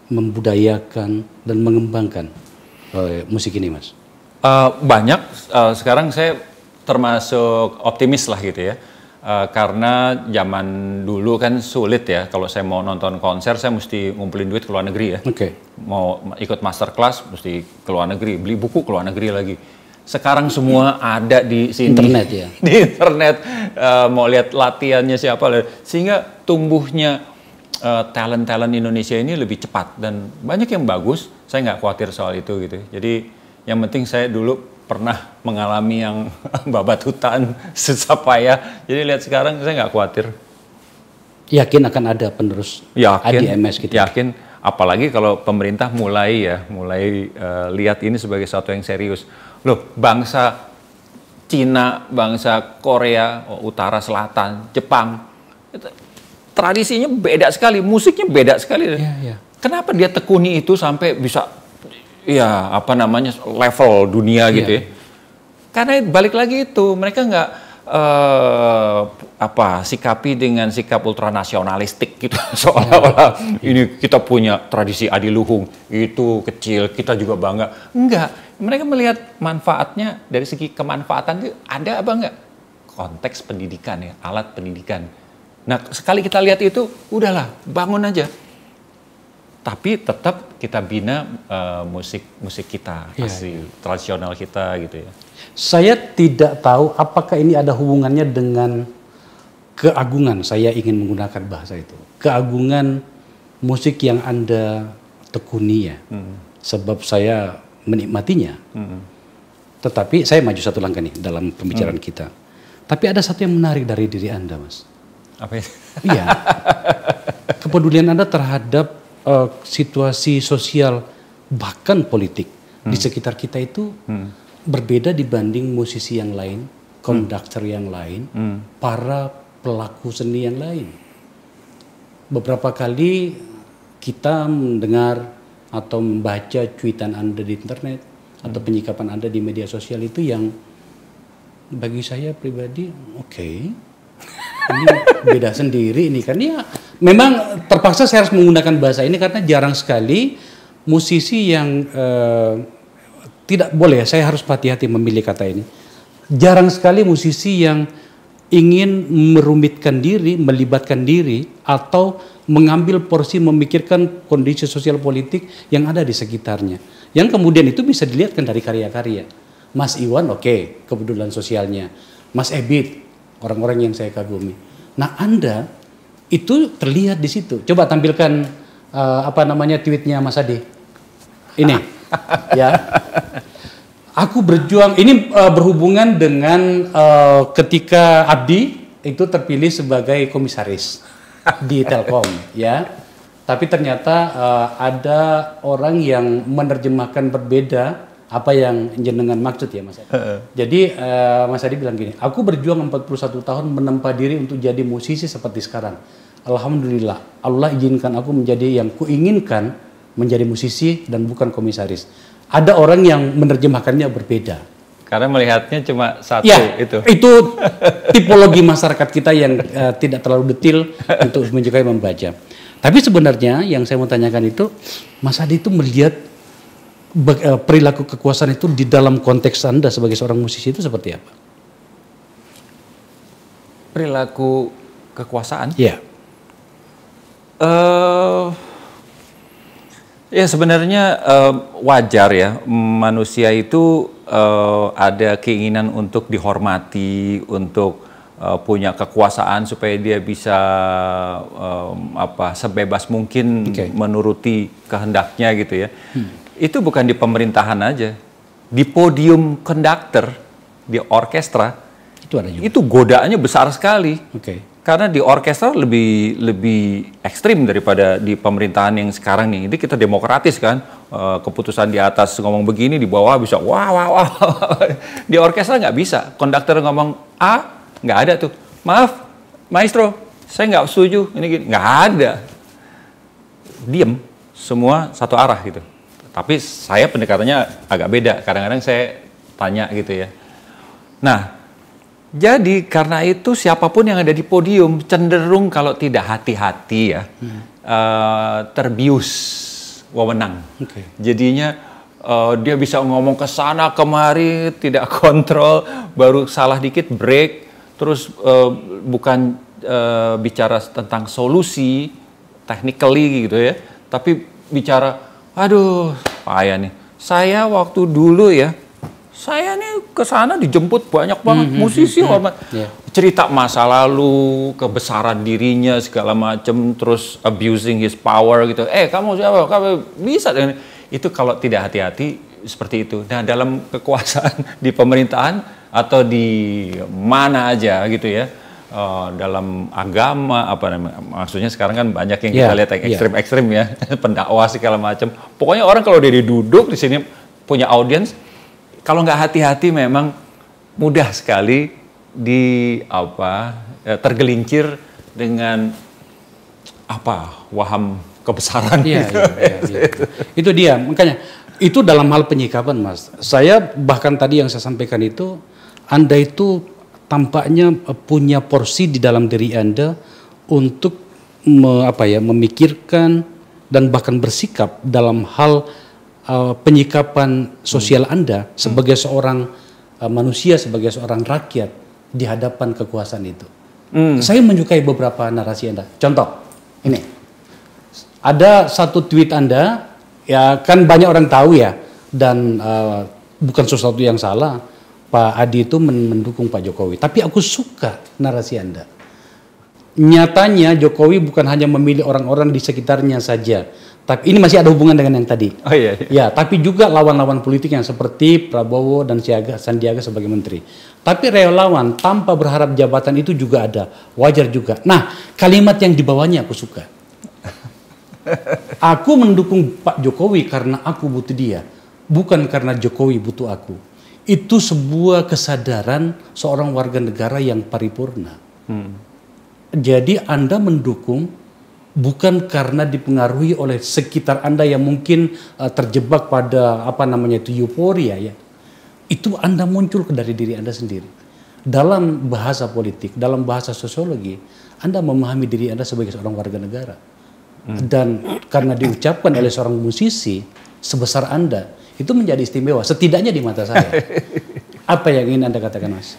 Speaker 1: membudayakan, dan mengembangkan musik ini, Mas?
Speaker 2: Banyak. Sekarang saya termasuk optimis lah gitu ya. Karena zaman dulu kan sulit ya, kalau saya mau nonton konser saya mesti ngumpulin duit ke luar negeri ya. Mau ikut masterclass mesti ke luar negeri, beli buku ke luar negeri lagi. Sekarang semua ada di sini.
Speaker 1: Internet ya.
Speaker 2: Di internet, mau lihat latihannya siapa, sehingga tumbuhnya talent-talent Indonesia ini lebih cepat dan banyak yang bagus. Saya nggak khawatir soal itu gitu. Jadi yang penting saya dulu pernah mengalami yang babat hutan, susah payah. Jadi lihat sekarang saya nggak khawatir.
Speaker 1: Yakin akan ada penerus ADMS gitu?
Speaker 2: Yakin, apalagi kalau pemerintah mulai lihat ini sebagai sesuatu yang serius. Loh, bangsa Cina, bangsa Korea, Utara, Selatan, Jepang, tradisinya beda sekali, musiknya beda sekali. Kenapa dia tekuni itu sampai bisa level dunia gitu ya? Karena balik lagi itu mereka nggak sikapi dengan sikap ultranasionalistik gitu, seolah-olah ini kita punya tradisi adiluhung, itu kecil, kita juga bangga. Enggak, mereka melihat manfaatnya dari segi kemanfaatan itu ada apa enggak? Konteks pendidikan ya, alat pendidikan. Nah, sekali kita lihat itu, udahlah, bangun aja. Tapi tetap kita bina musik kita, tradisional kita gitu ya.
Speaker 1: Saya tidak tahu apakah ini ada hubungannya dengan keagungan, saya ingin menggunakan bahasa itu. Keagungan musik yang Anda tekuni ya. Sebab saya menikmatinya. Tetapi saya maju satu langkah nih dalam pembicaraan kita. Tapi ada satu yang menarik dari diri Anda, Mas.
Speaker 2: Apa itu?
Speaker 1: Iya. Kepedulian Anda terhadap situasi sosial bahkan politik di sekitar kita itu berbeda dibanding musisi yang lain, konduktor yang lain, para pelaku seni yang lain. Beberapa kali kita mendengar atau membaca cuitan Anda di internet atau penyikapan Anda di media sosial itu yang bagi saya pribadi ini beda sendiri ini kan ya. Memang terpaksa saya harus menggunakan bahasa ini karena jarang sekali musisi yang tidak boleh, saya harus hati-hati memilih kata ini. Jarang sekali musisi yang ingin merumitkan diri, melibatkan diri, atau mengambil porsi memikirkan kondisi sosial politik yang ada di sekitarnya. Yang kemudian itu bisa dilihatkan dari karya-karya. Mas Iwan kepedulian sosialnya. Mas Ebit, orang-orang yang saya kagumi. Nah, Anda itu terlihat di situ. Coba tampilkan tweetnya Mas Adi. Ini, ya. Aku berjuang. Ini berhubungan dengan ketika Abdi itu terpilih sebagai komisaris di Telkom, ya. Tapi ternyata ada orang yang menerjemahkan berbeda apa yang jenengan maksud ya, Mas Adi. Jadi Mas Adi bilang gini, aku berjuang 41 tahun menempa diri untuk jadi musisi seperti sekarang. Alhamdulillah, Allah izinkan aku menjadi yang kuinginkan, menjadi musisi dan bukan komisaris. Ada orang yang menerjemahkannya berbeda.
Speaker 2: Karena melihatnya cuma satu
Speaker 1: itu tipologi masyarakat kita yang tidak terlalu detail untuk menyukai membaca. Tapi sebenarnya yang saya mau tanyakan itu, Mas Adi itu melihat perilaku kekuasaan itu di dalam konteks Anda sebagai seorang musisi itu seperti apa?
Speaker 2: Perilaku kekuasaan?
Speaker 1: Iya.
Speaker 2: Ya sebenarnya wajar ya, manusia itu ada keinginan untuk dihormati, untuk punya kekuasaan supaya dia bisa sebebas mungkin menuruti kehendaknya gitu ya. Itu bukan di pemerintahan aja, di podium konduktor, di orkestra
Speaker 1: itu ada juga.
Speaker 2: Itu godaannya besar sekali. Karena di orkestra lebih ekstrim daripada di pemerintahan yang sekarang nih. Ini kita demokratis kan, keputusan di atas ngomong begini, di bawah bisa wah. Di orkestra nggak bisa. Konduktor ngomong A, nggak ada tuh. Maaf, maestro, saya nggak setuju. Ini gini, nggak ada. Diem, semua satu arah gitu. Tapi saya pendekatannya agak beda. Kadang-kadang saya tanya gitu ya. Nah, jadi karena itu siapapun yang ada di podium cenderung kalau tidak hati-hati ya terbius wewenang. Jadinya dia bisa ngomong ke sana kemari tidak kontrol, baru salah dikit break, terus bukan bicara tentang solusi technically gitu ya, tapi bicara aduh payah nih. Saya waktu dulu ya, saya nih ke sana dijemput banyak banget musisi hormat. Cerita masa lalu, kebesaran dirinya segala macam, terus abusing his power gitu. Kamu siapa? Kamu bisa dengan itu kalau tidak hati-hati seperti itu. Nah, dalam kekuasaan di pemerintahan atau di mana aja gitu ya. Dalam agama apa namanya? Maksudnya sekarang kan banyak yang kita lihat yang ekstrim-ekstrim ya, pendakwah segala macam. Pokoknya orang kalau dia duduk di sini punya audiens, kalau nggak hati-hati memang mudah sekali tergelincir dengan waham kebesaran.
Speaker 1: Itu dia, makanya itu dalam hal penyikapan, Mas. Saya bahkan tadi yang saya sampaikan itu, Anda itu tampaknya punya porsi di dalam diri Anda untuk memikirkan dan bahkan bersikap dalam hal penyikapan sosial Anda sebagai seorang manusia, sebagai seorang rakyat di hadapan kekuasaan itu. Saya menyukai beberapa narasi Anda. Contoh, ini ada satu tweet Anda, ya kan banyak orang tahu ya, dan bukan sesuatu yang salah. Pak Adi itu mendukung Pak Jokowi. Tapi aku suka narasi Anda. Nyatanya Jokowi bukan hanya memilih orang-orang di sekitarnya saja. Tapi ini masih ada hubungan dengan yang tadi. Ya, tapi juga lawan-lawan politik yang seperti Prabowo dan Sandiaga sebagai menteri. Tapi relawan tanpa berharap jabatan itu juga ada. Wajar juga. Nah, kalimat yang dibawanya aku suka. Aku mendukung Pak Jokowi karena aku butuh dia. Bukan karena Jokowi butuh aku. Itu sebuah kesadaran seorang warga negara yang paripurna. Jadi Anda mendukung bukan karena dipengaruhi oleh sekitar Anda yang mungkin terjebak pada euforia ya. Itu Anda muncul dari diri Anda sendiri. Dalam bahasa politik, dalam bahasa sosiologi, Anda memahami diri Anda sebagai seorang warga negara. Dan karena diucapkan oleh seorang musisi sebesar Anda, itu menjadi istimewa, setidaknya di mata saya. Apa yang ingin Anda katakan, Mas?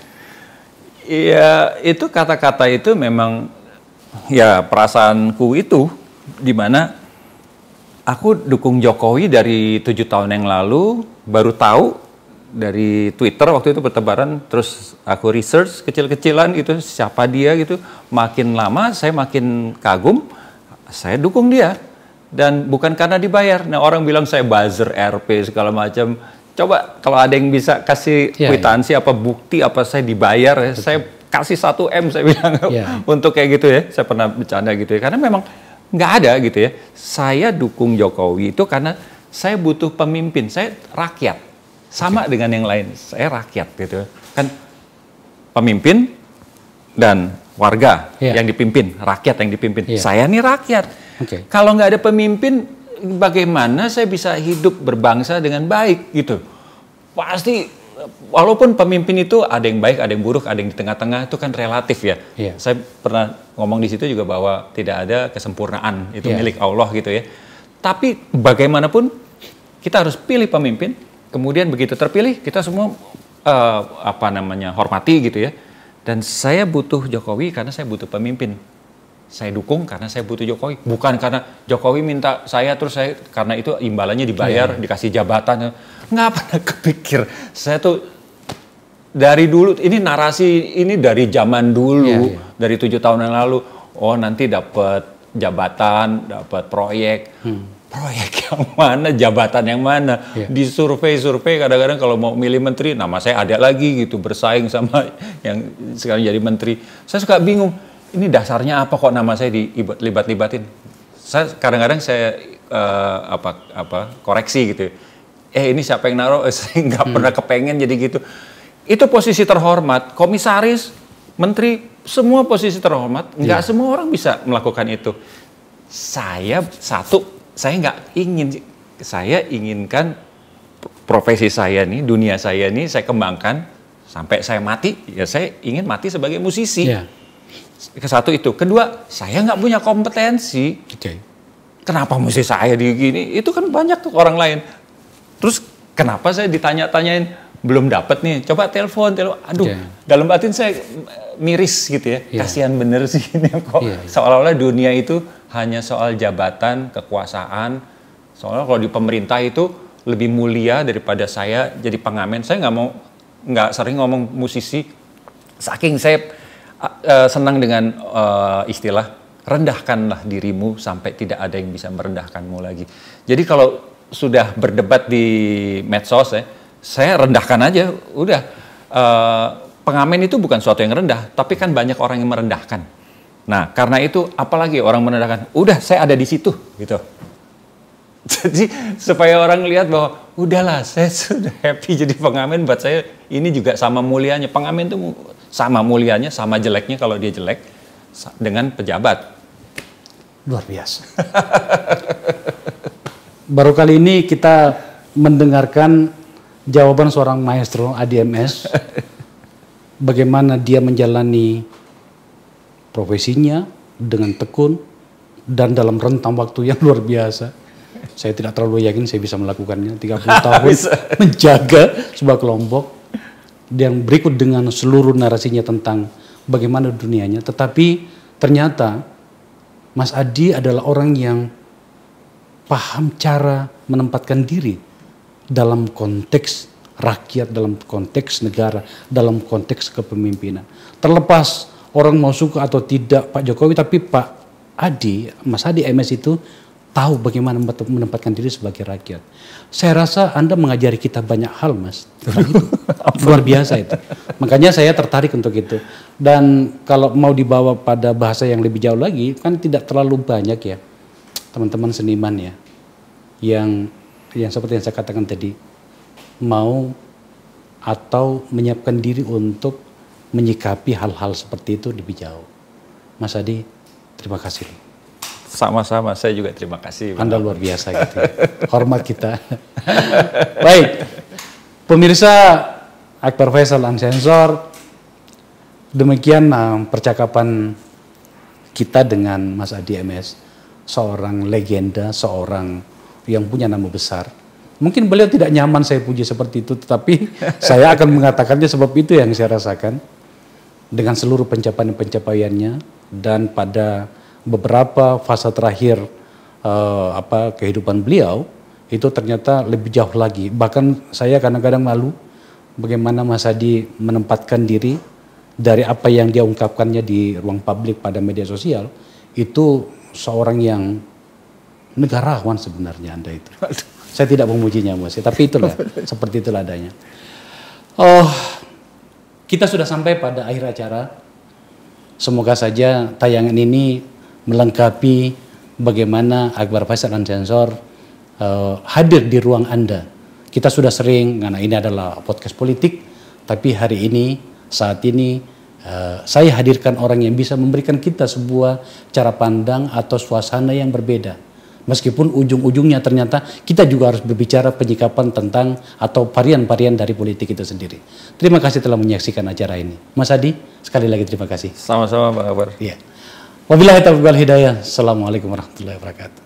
Speaker 2: Iya, itu kata-kata itu memang ya perasaanku itu, di mana aku dukung Jokowi dari 7 tahun yang lalu, baru tahu dari Twitter waktu itu bertebaran, terus aku research kecil-kecilan gitu, siapa dia gitu. Makin lama saya makin kagum, saya dukung dia. Dan bukan karena dibayar. Nah, orang bilang saya buzzer RP segala macam. Coba kalau ada yang bisa kasih kwitansi apa bukti apa saya dibayar ya, saya kasih 1 M saya bilang untuk kayak gitu ya. Saya pernah bercanda gitu ya. Karena memang nggak ada gitu ya. Saya dukung Jokowi itu karena saya butuh pemimpin. Saya rakyat. Sama dengan yang lain. Saya rakyat gitu. Kan pemimpin dan warga yang dipimpin, rakyat yang dipimpin. Saya nih rakyat. Kalau nggak ada pemimpin, bagaimana saya bisa hidup berbangsa dengan baik gitu? Pasti, walaupun pemimpin itu ada yang baik, ada yang buruk, ada yang di tengah-tengah, itu kan relatif ya. Saya pernah ngomong di situ juga bahwa tidak ada kesempurnaan, itu milik Allah gitu ya. Tapi bagaimanapun kita harus pilih pemimpin, kemudian begitu terpilih kita semua hormati gitu ya. Dan saya butuh Jokowi karena saya butuh pemimpin. Saya dukung karena saya butuh Jokowi, bukan karena Jokowi minta saya terus saya karena itu imbalannya dibayar, dikasih jabatan. Nggak pernah kepikir. Saya tuh dari dulu, ini narasi ini dari zaman dulu, dari 7 tahun yang lalu. Oh, nanti dapat jabatan, dapat proyek. Proyek yang mana, jabatan yang mana? Di survei kadang-kadang kalau mau milih menteri, nama saya ada lagi gitu, bersaing sama yang sekarang jadi menteri. Saya suka bingung. Ini dasarnya apa kok nama saya dilibat-libatin? Saya kadang-kadang saya koreksi gitu. Ini siapa yang naruh? Saya nggak pernah kepengen jadi gitu. Itu posisi terhormat, komisaris, menteri, semua posisi terhormat. Nggak semua orang bisa melakukan itu. Saya nggak ingin saya inginkan profesi saya nih, dunia saya nih saya kembangkan sampai saya mati. Ya saya ingin mati sebagai musisi.
Speaker 1: Yeah.
Speaker 2: Satu itu. Kedua, saya nggak punya kompetensi.
Speaker 1: Okay.
Speaker 2: Kenapa mesti saya digini? Itu kan banyak tuh orang lain. Terus kenapa saya ditanya-tanyain belum dapat nih? Coba telepon. Aduh, dalam batin saya miris gitu ya. Kasihan bener sih ini kok. Seolah-olah dunia itu hanya soal jabatan, kekuasaan. Soalnya kalau di pemerintah itu lebih mulia daripada saya jadi pengamen. Saya nggak sering ngomong musisi. Saking saya senang dengan istilah rendahkanlah dirimu sampai tidak ada yang bisa merendahkanmu lagi. Jadi kalau sudah berdebat di medsos ya, saya rendahkan aja. Udah, pengamen itu bukan suatu yang rendah, tapi kan banyak orang yang merendahkan. Nah, karena itu apalagi orang merendahkan, udah saya ada di situ gitu. Jadi supaya orang lihat bahwa udahlah saya sudah happy jadi pengamen, buat saya ini juga sama mulianya. Pengamen itu sama mulianya, sama jeleknya kalau dia jelek dengan pejabat.
Speaker 1: Luar biasa. Baru kali ini kita mendengarkan jawaban seorang maestro ADMS. Bagaimana dia menjalani profesinya dengan tekun dan dalam rentang waktu yang luar biasa. Saya tidak terlalu yakin saya bisa melakukannya. 30 tahun menjaga sebuah kelompok. Yang berikut dengan seluruh narasinya tentang bagaimana dunianya. Tetapi ternyata Mas Adi adalah orang yang paham cara menempatkan diri dalam konteks rakyat, dalam konteks negara, dalam konteks kepemimpinan. Terlepas orang mau suka atau tidak Pak Jokowi, tapi Pak Adi, Mas Adi MS itu tahu bagaimana menempatkan diri sebagai rakyat. Saya rasa Anda mengajari kita banyak hal, Mas. Luar biasa itu. Makanya saya tertarik untuk itu. Dan kalau mau dibawa pada bahasa yang lebih jauh lagi, kan tidak terlalu banyak ya teman-teman seniman ya, yang seperti yang saya katakan tadi, mau atau menyiapkan diri untuk menyikapi hal-hal seperti itu lebih jauh. Mas Adi, terima kasih.
Speaker 2: Sama-sama, saya juga terima kasih.
Speaker 1: Anda luar biasa gitu. Hormat kita. Baik, pemirsa Akbar Faisal Unsensor, demikian percakapan kita dengan Mas Adi MS, seorang legenda, seorang yang punya nama besar. Mungkin beliau tidak nyaman saya puji seperti itu, tetapi saya akan mengatakannya sebab itu yang saya rasakan dengan seluruh pencapaian-pencapaiannya. Dan pada beberapa fase terakhir kehidupan beliau itu ternyata lebih jauh lagi. Bahkan saya kadang-kadang malu bagaimana Mas Adi menempatkan diri dari apa yang dia ungkapkannya di ruang publik pada media sosial. Itu seorang yang negarawan sebenarnya Anda itu. Saya tidak memujinya Mas, tapi itulah seperti itulah adanya. Oh, kita sudah sampai pada akhir acara. Semoga saja tayangan ini melengkapi bagaimana Akbar Faisal Unsensor hadir di ruang Anda. Kita sudah sering, karena ini adalah podcast politik, tapi hari ini, saat ini, saya hadirkan orang yang bisa memberikan kita sebuah cara pandang atau suasana yang berbeda. Meskipun ujung-ujungnya ternyata kita juga harus berbicara penyikapan tentang atau varian-varian dari politik itu sendiri. Terima kasih telah menyaksikan acara ini. Mas Adi, sekali lagi terima kasih.
Speaker 2: Sama-sama Bang Akbar.
Speaker 1: Iya. Wabillahi taufiq wal hidayah. Assalamualaikum warahmatullahi wabarakatuh.